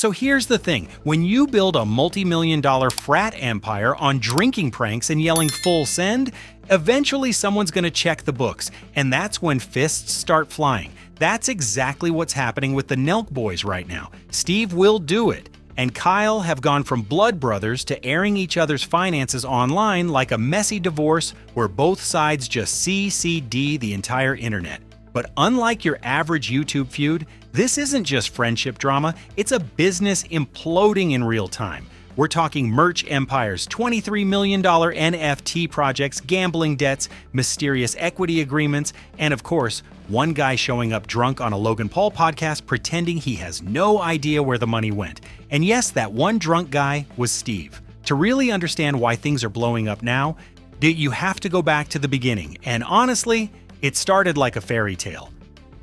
So here's the thing, when you build a multi-million-dollar frat empire on drinking pranks and yelling full send, eventually someone's gonna check the books, and that's when fists start flying. That's exactly what's happening with the Nelk boys right now. SteveWillDoIt and Kyle have gone from blood brothers to airing each other's finances online like a messy divorce where both sides just CCD the entire internet. But unlike your average YouTube feud, this isn't just friendship drama, it's a business imploding in real time. We're talking merch empires, $23 million NFT projects, gambling debts, mysterious equity agreements, and of course, one guy showing up drunk on a Logan Paul podcast pretending he has no idea where the money went. And yes, that one drunk guy was Steve. To really understand why things are blowing up now, you have to go back to the beginning, and honestly, it started like a fairy tale.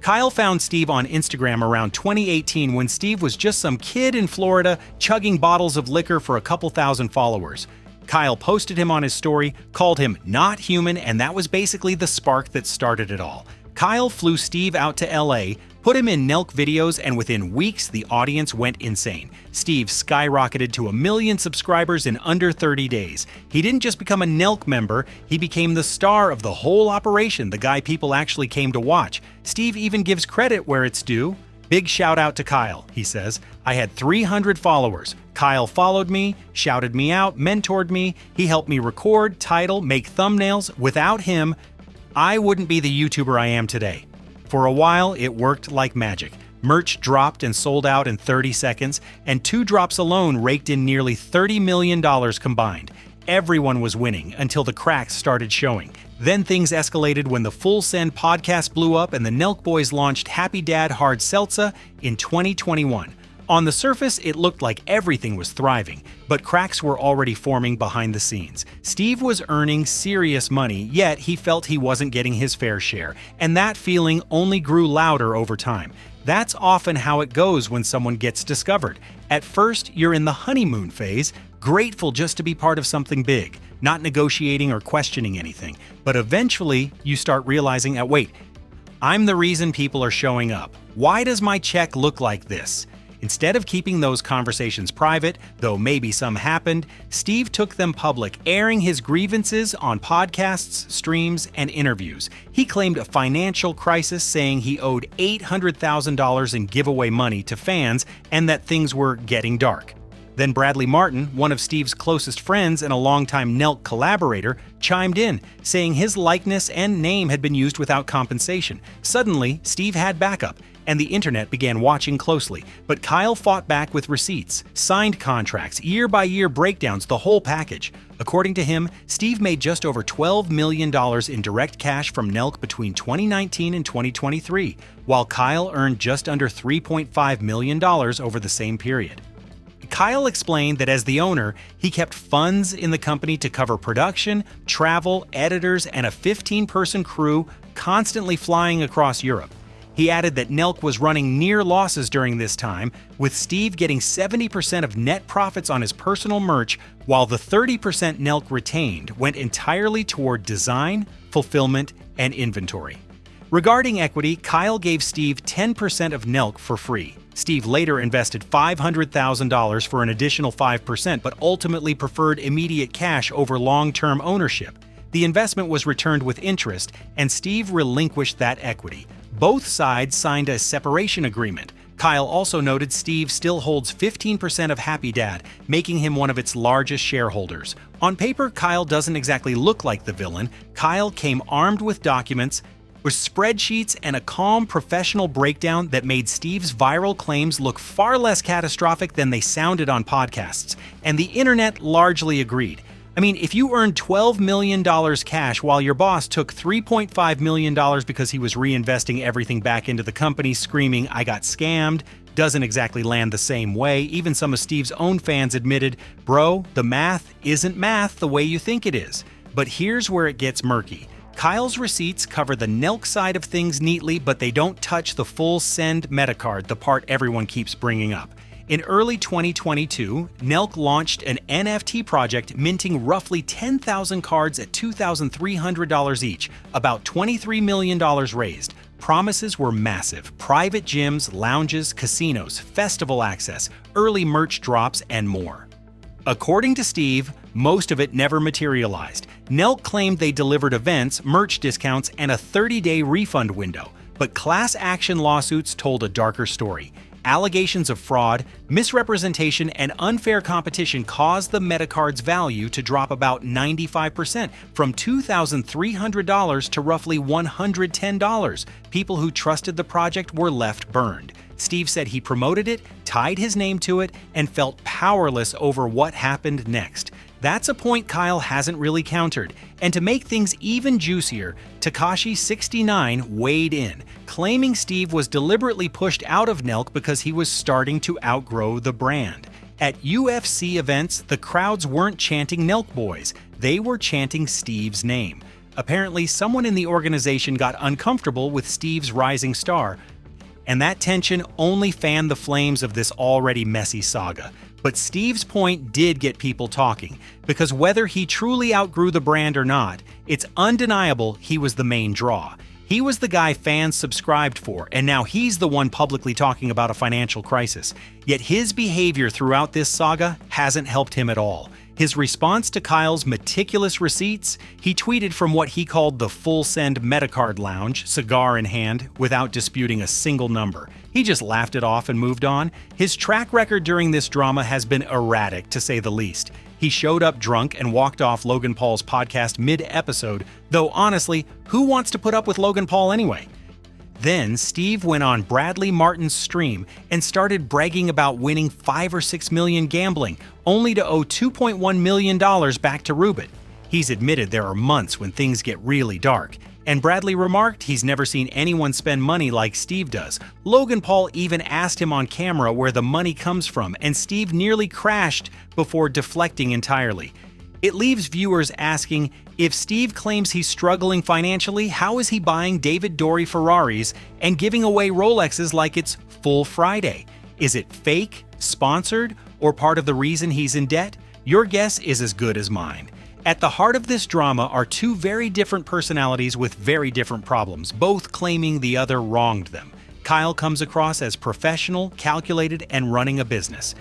Kyle found Steve on Instagram around 2018 when Steve was just some kid in Florida chugging bottles of liquor for a couple thousand followers. Kyle posted him on his story, called him not human, and that was basically the spark that started it all. Kyle flew Steve out to LA, put him in Nelk videos, and within weeks the audience went insane. Steve skyrocketed to 1 million subscribers in under 30 days. He didn't just become a Nelk member, he became the star of the whole operation, the guy people actually came to watch. Steve even gives credit where it's due. Big shout out to Kyle, he says. I had 300 followers. Kyle followed me, shouted me out, mentored me. He helped me record, title, make thumbnails. Without him, I wouldn't be the YouTuber I am today. For a while, it worked like magic. Merch dropped and sold out in 30 seconds, and 2 drops alone raked in nearly $30 million combined. Everyone was winning until the cracks started showing. Then things escalated when the Full Send podcast blew up and the Nelk Boys launched Happy Dad Hard Seltzer in 2021. On the surface, it looked like everything was thriving, but cracks were already forming behind the scenes. Steve was earning serious money, yet he felt he wasn't getting his fair share, and that feeling only grew louder over time. That's often how it goes when someone gets discovered. At first, you're in the honeymoon phase, grateful just to be part of something big, not negotiating or questioning anything. But eventually, you start realizing that, wait, I'm the reason people are showing up. Why does my check look like this? Instead of keeping those conversations private, though maybe some happened, Steve took them public, airing his grievances on podcasts, streams, and interviews. He claimed a financial crisis, saying he owed $800,000 in giveaway money to fans and that things were getting dark. Then Bradley Martin, one of Steve's closest friends and a longtime Nelk collaborator, chimed in, saying his likeness and name had been used without compensation. Suddenly, Steve had backup, and the internet began watching closely. But Kyle fought back with receipts, signed contracts, year-by-year breakdowns, the whole package. According to him, Steve made just over $12 million in direct cash from Nelk between 2019 and 2023, while Kyle earned just under $3.5 million over the same period. Kyle explained that as the owner, he kept funds in the company to cover production, travel, editors, and a 15-person crew constantly flying across Europe. He added that Nelk was running near losses during this time, with Steve getting 70% of net profits on his personal merch, while the 30% Nelk retained went entirely toward design, fulfillment, and inventory. Regarding equity, Kyle gave Steve 10% of Nelk for free. Steve later invested $500,000 for an additional 5%, but ultimately preferred immediate cash over long-term ownership. The investment was returned with interest, and Steve relinquished that equity. Both sides signed a separation agreement. Kyle also noted Steve still holds 15% of Happy Dad, making him one of its largest shareholders. On paper, Kyle doesn't exactly look like the villain. Kyle came armed with documents, with spreadsheets and a calm, professional breakdown that made Steve's viral claims look far less catastrophic than they sounded on podcasts, and the internet largely agreed. I mean, if you earned $12 million cash while your boss took $3.5 million because he was reinvesting everything back into the company, screaming, "I got scammed," doesn't exactly land the same way. Even some of Steve's own fans admitted, "Bro, the math isn't math the way you think it is." But here's where it gets murky. Kyle's receipts cover the Nelk side of things neatly, but they don't touch the full send metacard, the part everyone keeps bringing up. In early 2022, Nelk launched an NFT project minting roughly 10,000 cards at $2,300 each, about $23 million raised. Promises were massive: private gyms, lounges, casinos, festival access, early merch drops, and more. According to Steve, most of it never materialized. Nelk claimed they delivered events, merch discounts, and a 30-day refund window, but class action lawsuits told a darker story. Allegations of fraud, misrepresentation, and unfair competition caused the Metacard's value to drop about 95%, from $2,300 to roughly $110. People who trusted the project were left burned. Steve said he promoted it, tied his name to it, and felt powerless over what happened next. That's a point Kyle hasn't really countered. And to make things even juicier, Takashi69 weighed in, claiming Steve was deliberately pushed out of Nelk because he was starting to outgrow the brand. At UFC events, the crowds weren't chanting Nelk Boys, they were chanting Steve's name. Apparently, someone in the organization got uncomfortable with Steve's rising star, and that tension only fanned the flames of this already messy saga. But Steve's point did get people talking, because whether he truly outgrew the brand or not, it's undeniable he was the main draw. He was the guy fans subscribed for, and now he's the one publicly talking about a financial crisis. Yet his behavior throughout this saga hasn't helped him at all. His response to Kyle's meticulous receipts, he tweeted from what he called the Full Send Metacard Lounge, cigar in hand, without disputing a single number. He just laughed it off and moved on. His track record during this drama has been erratic, to say the least. He showed up drunk and walked off Logan Paul's podcast mid-episode, though honestly, who wants to put up with Logan Paul anyway? Then Steve went on Bradley Martin's stream and started bragging about winning $5 or $6 million gambling, only to owe $2.1 million back to Rubin. He's admitted there are months when things get really dark, and Bradley remarked he's never seen anyone spend money like Steve does. Logan Paul even asked him on camera where the money comes from, and Steve nearly crashed before deflecting entirely. It leaves viewers asking, if Steve claims he's struggling financially, how is he buying David Dory Ferraris and giving away Rolexes like it's Full Friday? Is it fake, sponsored, or part of the reason he's in debt? Your guess is as good as mine. At the heart of this drama are two very different personalities with very different problems, both claiming the other wronged them. Kyle comes across as professional, calculated, and running a business.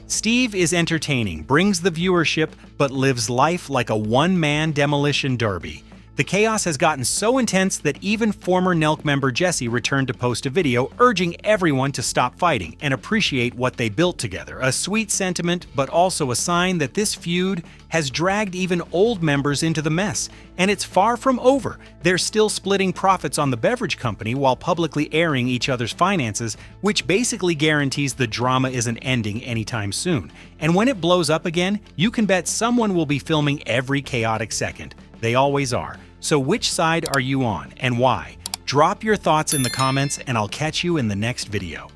Steve is entertaining, brings the viewership, but lives life like a one-man demolition derby. The chaos has gotten so intense that even former Nelk member Jesse returned to post a video urging everyone to stop fighting and appreciate what they built together. A sweet sentiment, but also a sign that this feud has dragged even old members into the mess. And it's far from over. They're still splitting profits on the beverage company while publicly airing each other's finances, which basically guarantees the drama isn't ending anytime soon. And when it blows up again, you can bet someone will be filming every chaotic second. They always are. So which side are you on, and why? Drop your thoughts in the comments, and I'll catch you in the next video.